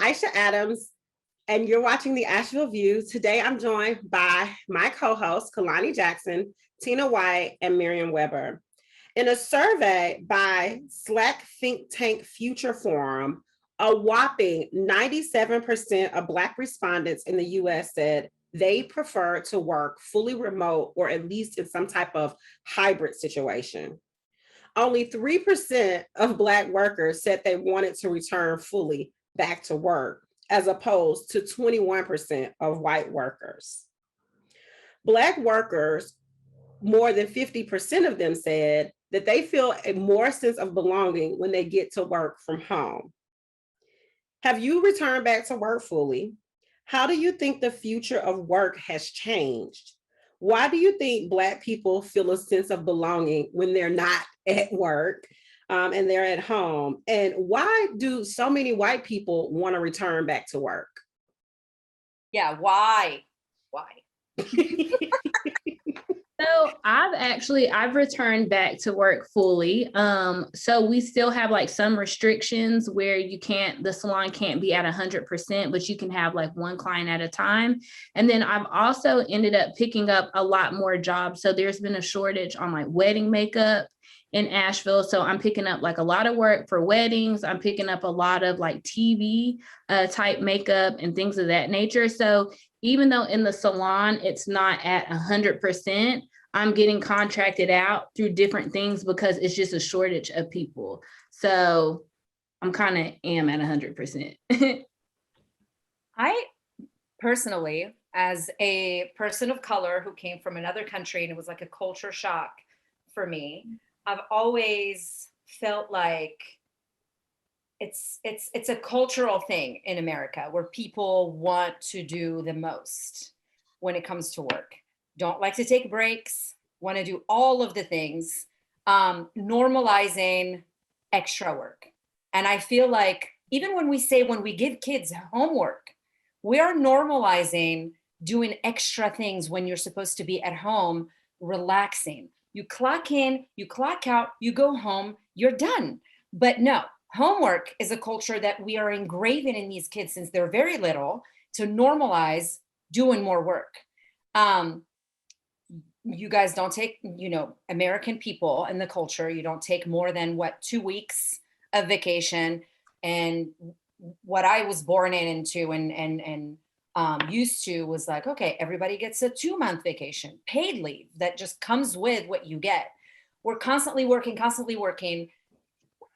Aisha Adams, and you're watching the Asheville View. Today, I'm joined by my co-hosts, Kahlani Jackson, Tina White, and Myriam Weber. In a survey by Slack think tank Future Forum, a whopping 97% of Black respondents in the US said they prefer to work fully remote or at least in some type of hybrid situation. Only 3% of Black workers said they wanted to return fully back to work, as opposed to 21% of white workers. Black workers, more than 50% of them said that they feel a more sense of belonging when they get to work from home. Have you returned back to work fully? How do you think the future of work has changed? Why do you think Black people feel a sense of belonging when they're not at work and they're at home? And why do so many white people want to return back to work? Yeah, why? So I've returned back to work fully. So we still have like some restrictions where the salon can't be at 100%, but you can have like one client at a time. And then I've also ended up picking up a lot more jobs. So there's been a shortage on like wedding makeup in Asheville. So I'm picking up like a lot of work for weddings. I'm picking up a lot of like TV type makeup and things of that nature. So even though in the salon, it's not at 100%, I'm getting contracted out through different things because it's just a shortage of people. So I'm kind of am at 100%. I personally, as a person of color who came from another country, and it was like a culture shock for me, I've always felt like it's a cultural thing in America where people want to do the most when it comes to work. Don't like to take breaks, want to do all of the things, normalizing extra work. And I feel like even when we give kids homework, we are normalizing doing extra things when you're supposed to be at home, relaxing. You clock in, you clock out, you go home, you're done. But no, homework is a culture that we are engraving in these kids since they're very little to normalize doing more work. You guys don't take, American people in the culture, you don't take more than 2 weeks of vacation. And what I was born into and used to was like, okay, everybody gets a 2-month vacation, paid leave that just comes with what you get. We're constantly working.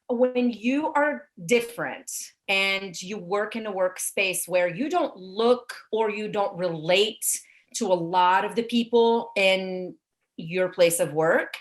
When you are different and you work in a workspace where you don't look or you don't relate to a lot of the people in your place of work,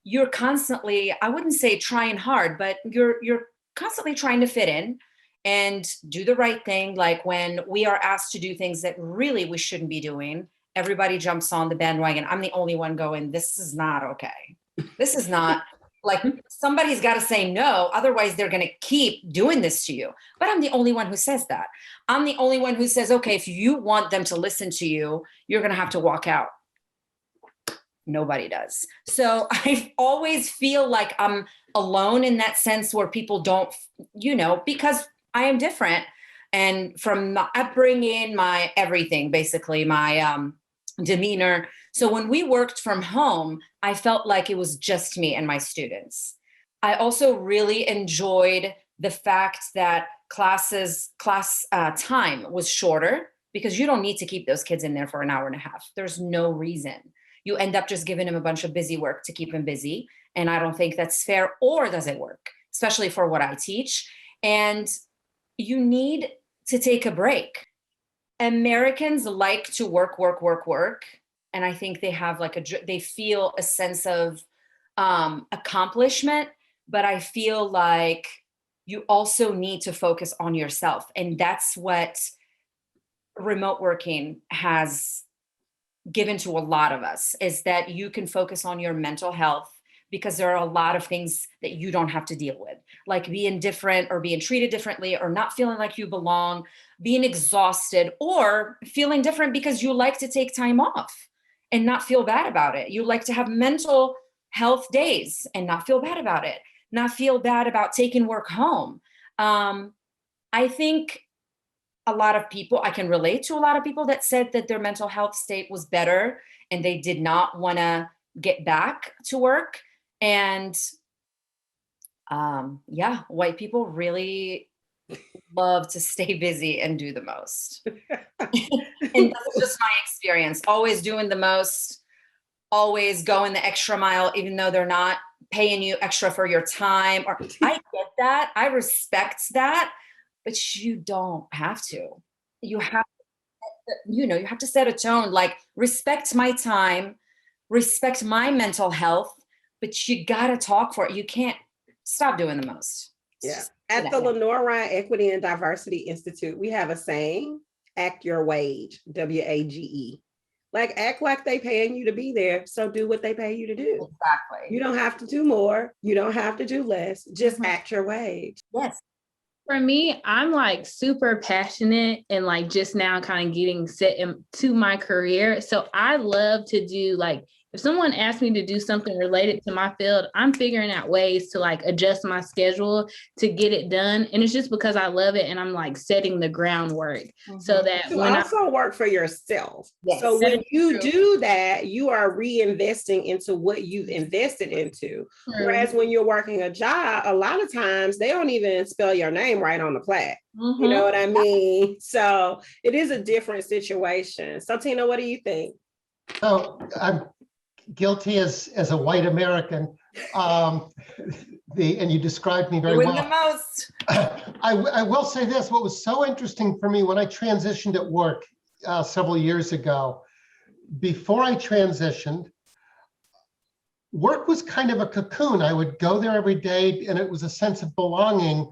you're constantly, I wouldn't say trying hard, but you're constantly trying to fit in and do the right thing. Like when we are asked to do things that really we shouldn't be doing, everybody jumps on the bandwagon. I'm the only one going, this is not okay. This is not like somebody's got to say no. Otherwise they're going to keep doing this to you. But I'm the only one who says that. I'm the only one who says, okay, if you want them to listen to you, you're going to have to walk out. Nobody does. So I always feel like I'm alone in that sense where people don't, because I am different. And from my upbringing, my everything, basically my demeanor. So when we worked from home, I felt like it was just me and my students. I also really enjoyed the fact that class time was shorter because you don't need to keep those kids in there for an hour and a half. There's no reason. You end up just giving them a bunch of busy work to keep them busy. And I don't think that's fair, or does it work, especially for what I teach. And you need to take a break. Americans like to work. And I think they have they feel a sense of accomplishment, but I feel like you also need to focus on yourself. And that's what remote working has given to a lot of us, is that you can focus on your mental health because there are a lot of things that you don't have to deal with, like being different or being treated differently or not feeling like you belong, being exhausted or feeling different because you like to take time off and not feel bad about it. You like to have mental health days and not feel bad about it, not feel bad about taking work home. I think a lot of people, I can relate to a lot of people that said that their mental health state was better and they did not want to get back to work. And yeah, white people really love to stay busy and do the most. And that's just my experience. Always doing the most, always going the extra mile, even though they're not paying you extra for your time. Or I get that. I respect that, but you don't have to. You have you have to set a tone, like respect my time, respect my mental health, but you gotta talk for it. You can't stop doing the most. Yeah. At the Lenore Ryan Equity and Diversity Institute, we have a saying, act your wage, WAGE. Like act like they paying you to be there. So do what they pay you to do. Exactly. You don't have to do more. You don't have to do less. Just act your wage. Yes. For me, I'm like super passionate and like just now kind of getting set into my career. So I love to do like, if someone asks me to do something related to my field, I'm figuring out ways to like adjust my schedule to get it done. And it's just because I love it and I'm like setting the groundwork so that you when also work for yourself. Yes, so when you do that, you are reinvesting into what you've invested into. Whereas when you're working a job, a lot of times they don't even spell your name right on the plaque. You know what I mean? So it is a different situation. So Tina, what do you think? So I'm guilty as a white American. And you described me very well. The most. I will say this, what was so interesting for me when I transitioned at work several years ago, before I transitioned, work was kind of a cocoon. I would go there every day and it was a sense of belonging.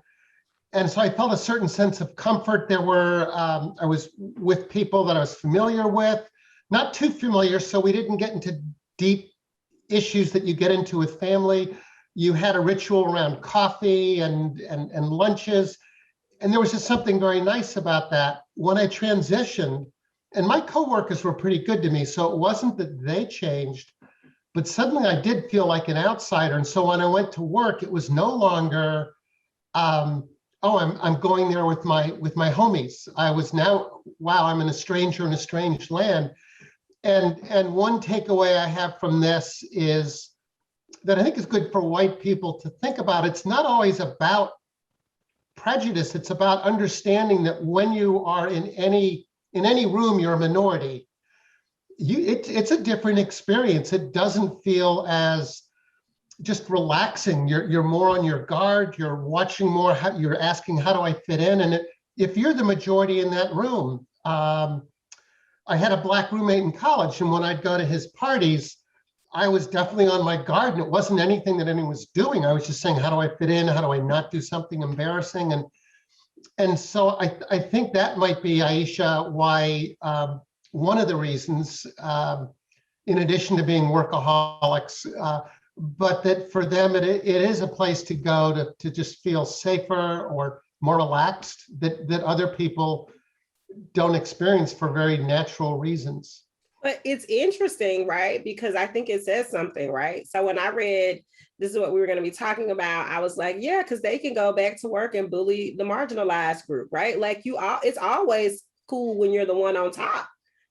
And so I felt a certain sense of comfort. I was with people that I was familiar with, not too familiar, so we didn't get into deep issues that you get into with family. You had a ritual around coffee and lunches. And there was just something very nice about that. When I transitioned, and my coworkers were pretty good to me, so it wasn't that they changed, but suddenly I did feel like an outsider. And so when I went to work, it was no longer, I'm going there with my homies. I was now, wow, I'm a stranger in a strange land. And one takeaway I have from this is that I think is good for white people to think about. It's not always about prejudice. It's about understanding that when you are in any room, you're a minority. It's a different experience. It doesn't feel as just relaxing. You're more on your guard. You're watching more. You're asking, how do I fit in? And if you're the majority in that room, I had a Black roommate in college, and when I'd go to his parties, I was definitely on my guard, and it wasn't anything that anyone was doing. I was just saying, how do I fit in? How do I not do something embarrassing? And so I think that might be, Aisha, why one of the reasons, in addition to being workaholics, but that for them, it is a place to go to just feel safer or more relaxed, that other people don't experience for very natural reasons. But it's interesting, right? Because I think it says something, right? So when I read, this is what we were going to be talking about, I was like, yeah, because they can go back to work and bully the marginalized group, right? Like it's always cool when you're the one on top,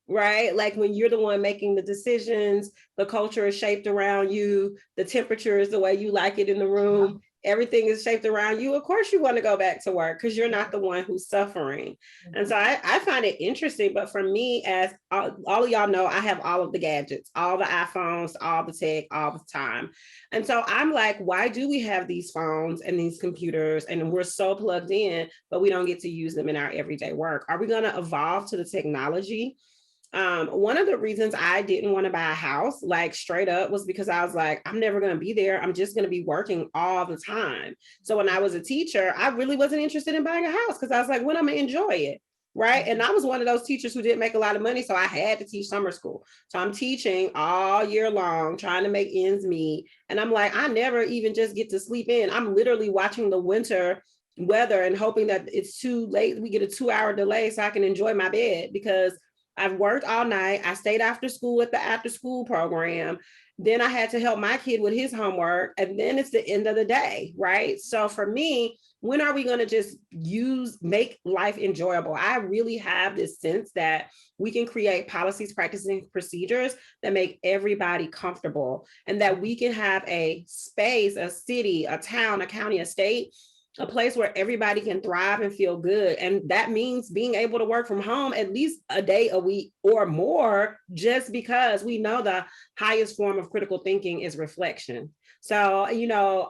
right? Like when you're the one making the decisions, the culture is shaped around you, the temperature is the way you like it in the room. Everything is shaped around you. Of course you want to go back to work because you're not the one who's suffering. And so I find it interesting. But for me, as all of y'all know, I have all of the gadgets, all the iPhones, all the tech, all the time. And so I'm like, why do we have these phones and these computers and we're so plugged in, but we don't get to use them in our everyday work? Are we going to evolve to the technology? One of the reasons I didn't want to buy a house, like straight up, was because I was like, I'm never going to be there. I'm just going to be working all the time. So when I was a teacher, I really wasn't interested in buying a house because I was like, when am I going to enjoy it? Right. And I was one of those teachers who didn't make a lot of money. So I had to teach summer school. So I'm teaching all year long, trying to make ends meet. And I'm like, I never even just get to sleep in. I'm literally watching the winter weather and hoping that it's too late. We get a 2-hour delay so I can enjoy my bed because I've worked all night. I stayed after school at the after school program. Then I had to help my kid with his homework. And then it's the end of the day, right? So for me, when are we going to just make life enjoyable? I really have this sense that we can create policies, practices, and procedures that make everybody comfortable, and that we can have a space, a city, a town, a county, a state, a place where everybody can thrive and feel good. And that means being able to work from home at least a day a week or more, just because we know the highest form of critical thinking is reflection. So,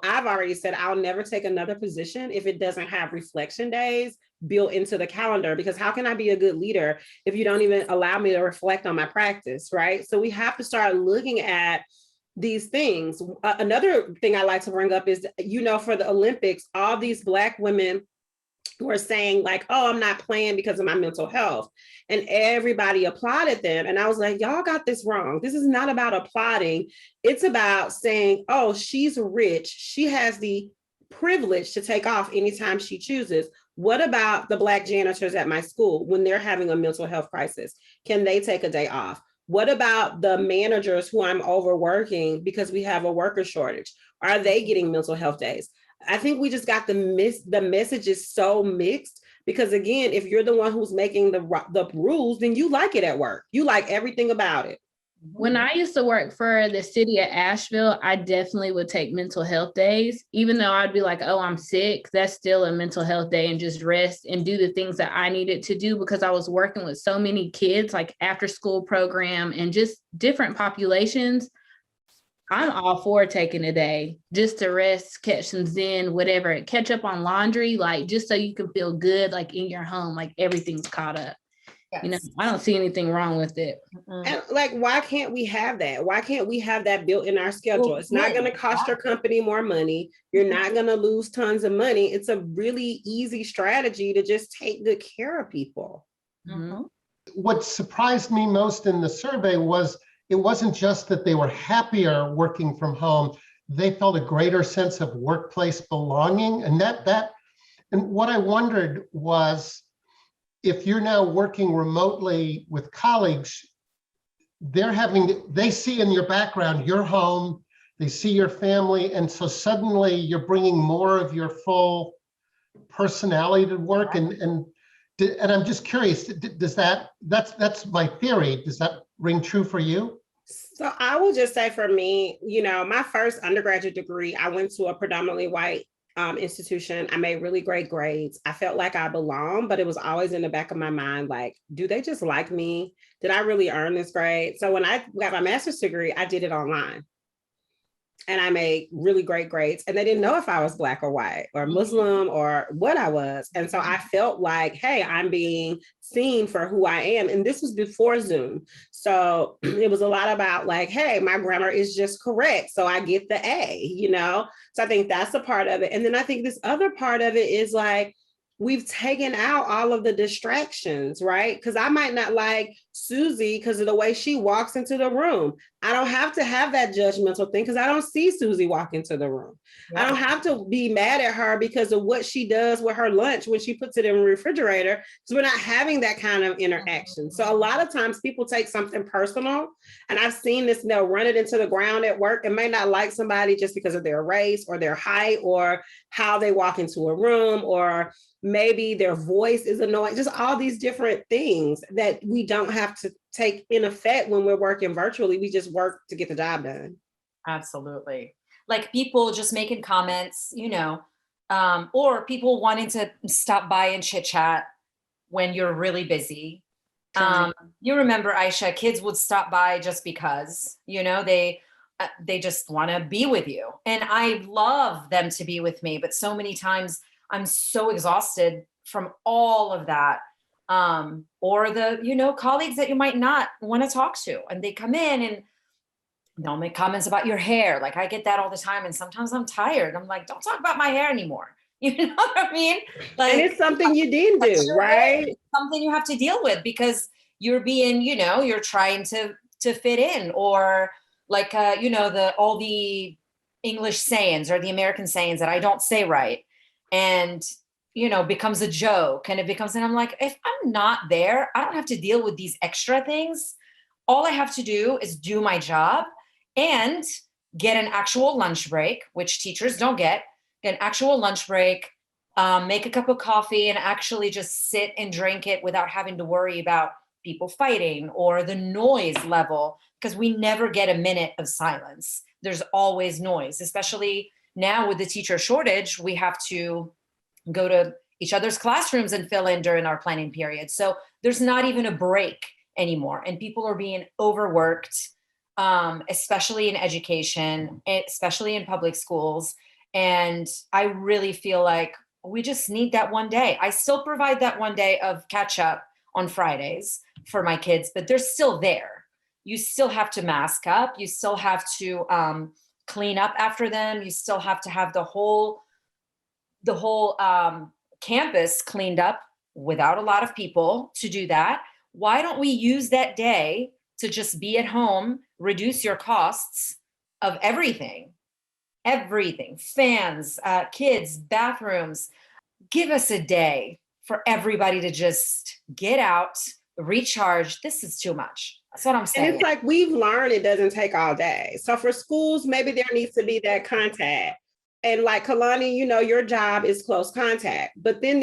I've already said I'll never take another position if it doesn't have reflection days built into the calendar, because how can I be a good leader if you don't even allow me to reflect on my practice, right? So we have to start looking at these things. Another thing I like to bring up is, for the Olympics, all these Black women were saying like, oh, I'm not playing because of my mental health. And everybody applauded them. And I was like, y'all got this wrong. This is not about applauding. It's about saying, oh, she's rich. She has the privilege to take off anytime she chooses. What about the Black janitors at my school when they're having a mental health crisis? Can they take a day off? What about the managers who I'm overworking because we have a worker shortage? Are they getting mental health days? I think we just got the message is so mixed, because again, if you're the one who's making the rules, then you like it at work. You like everything about it. When I used to work for the city of Asheville, I definitely would take mental health days, even though I'd be like, oh, I'm sick. That's still a mental health day, and just rest and do the things that I needed to do, because I was working with so many kids, like after school program and just different populations. I'm all for taking a day just to rest, catch some zen, whatever, catch up on laundry, like just so you can feel good, like in your home, like everything's caught up. Yes. I don't see anything wrong with it. And like, why can't we have that? Why can't we have that built in our schedule? Well, it's not going to cost your company more money. You're not going to lose tons of money. It's a really easy strategy to just take good care of people. Mm-hmm. What surprised me most in the survey was it wasn't just that they were happier working from home. They felt a greater sense of workplace belonging. And and what I wondered was, if you're now working remotely with colleagues, they see in your background, your home, they see your family. And so suddenly you're bringing more of your full personality to work. And I'm just curious, that's my theory. Does that ring true for you? So I will just say, for me, my first undergraduate degree, I went to a predominantly white institution. I made really great grades. I felt like I belonged, but it was always in the back of my mind, like, do they just like me? Did I really earn this grade? So when I got my master's degree, I did it online. And I made really great grades. And they didn't know if I was Black or white or Muslim or what I was. And so I felt like, hey, I'm being seen for who I am. And this was before Zoom. So it was a lot about like, hey, my grammar is just correct. So I get the A, So I think that's a part of it. And then I think this other part of it is like, we've taken out all of the distractions, right? Because I might not like Susie because of the way she walks into the room. I don't have to have that judgmental thing because I don't see Susie walk into the room. Yeah. I don't have to be mad at her because of what she does with her lunch when she puts it in the refrigerator, because we're not having that kind of interaction. So a lot of times people take something personal, and I've seen this, they'll run it into the ground at work and may not like somebody just because of their race or their height or how they walk into a room, or maybe their voice is annoying, just all these different things that we don't have to take in effect when we're working virtually. We just work to get the job done. Absolutely. Like people just making comments, or people wanting to stop by and chit chat when you're really busy. You remember, Aisha, kids would stop by just because, they just want to be with you. And I love them to be with me, but so many times I'm so exhausted from all of that. Or the, colleagues that you might not want to talk to, and they come in and they'll make comments about your hair. Like I get that all the time. And sometimes I'm tired. I'm like, don't talk about my hair anymore. You know what I mean? Like, and it's something you didn't do, right? It's something you have to deal with because you're being, you're trying to fit in, or like, all the English sayings or the American sayings that I don't say right. And, becomes a joke, and and I'm like, if I'm not there, I don't have to deal with these extra things. All I have to do is do my job and get an actual lunch break, which teachers don't get an actual lunch break, make a cup of coffee and actually just sit and drink it without having to worry about people fighting or the noise level, because we never get a minute of silence. There's always noise, especially now with the teacher shortage. We have to go to each other's classrooms and fill in during our planning period. So there's not even a break anymore, and people are being overworked, especially in education, especially in public schools. And I really feel like we just need that one day. I still provide that one day of catch up on Fridays for my kids, but they're still there. You still have to mask up. You still have to clean up after them. You still have to have the whole campus cleaned up without a lot of people to do that. Why don't we use that day to just be at home, reduce your costs of everything, fans, kids, bathrooms. Give us a day for everybody to just get out, recharge. This is too much. That's what I'm saying. And it's like we've learned it doesn't take all day. So for schools, maybe there needs to be that contact. And like Kahlani, you know, your job is close contact. But then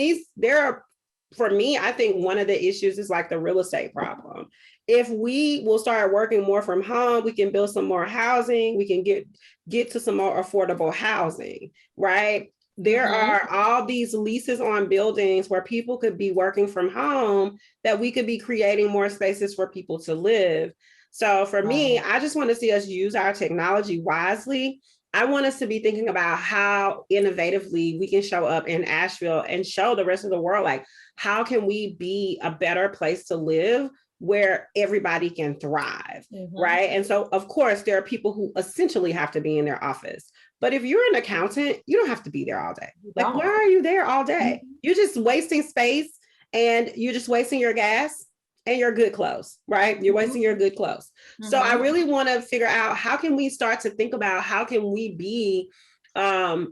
for me, I think one of the issues is like the real estate problem. If we will start working more from home, we can build some more housing. We can get to some more affordable housing, right? There are all these leases on buildings where people could be working from home, that we could be creating more spaces for people to live. So for me, I just want to see us use our technology wisely. I want us to be thinking about how innovatively we can show up in Asheville and show the rest of the world, like, how can we be a better place to live where everybody can thrive, right? And so, of course, there are people who essentially have to be in their office. But if you're an accountant, you don't have to be there all day. Like, why are you there all day? You're just wasting space, and you're just wasting your gas and your good clothes, right? You're wasting your good clothes. So I really want to figure out, how can we start to think about how can we be an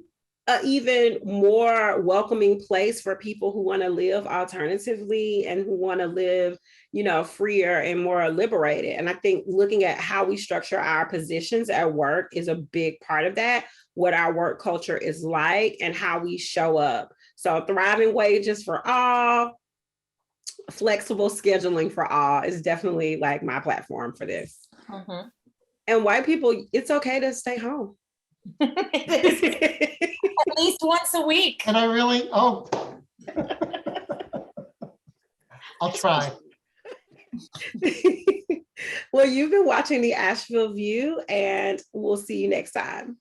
even more welcoming place for people who want to live alternatively and who want to live, you know, freer and more liberated. And I think looking at how we structure our positions at work is a big part of that, what our work culture is like and how we show up. So thriving wages for all, flexible scheduling for all is definitely like my platform for this. And white people, it's okay to stay home. At least once a week. And I'll try. Well, you've been watching the Asheville View, and we'll see you next time.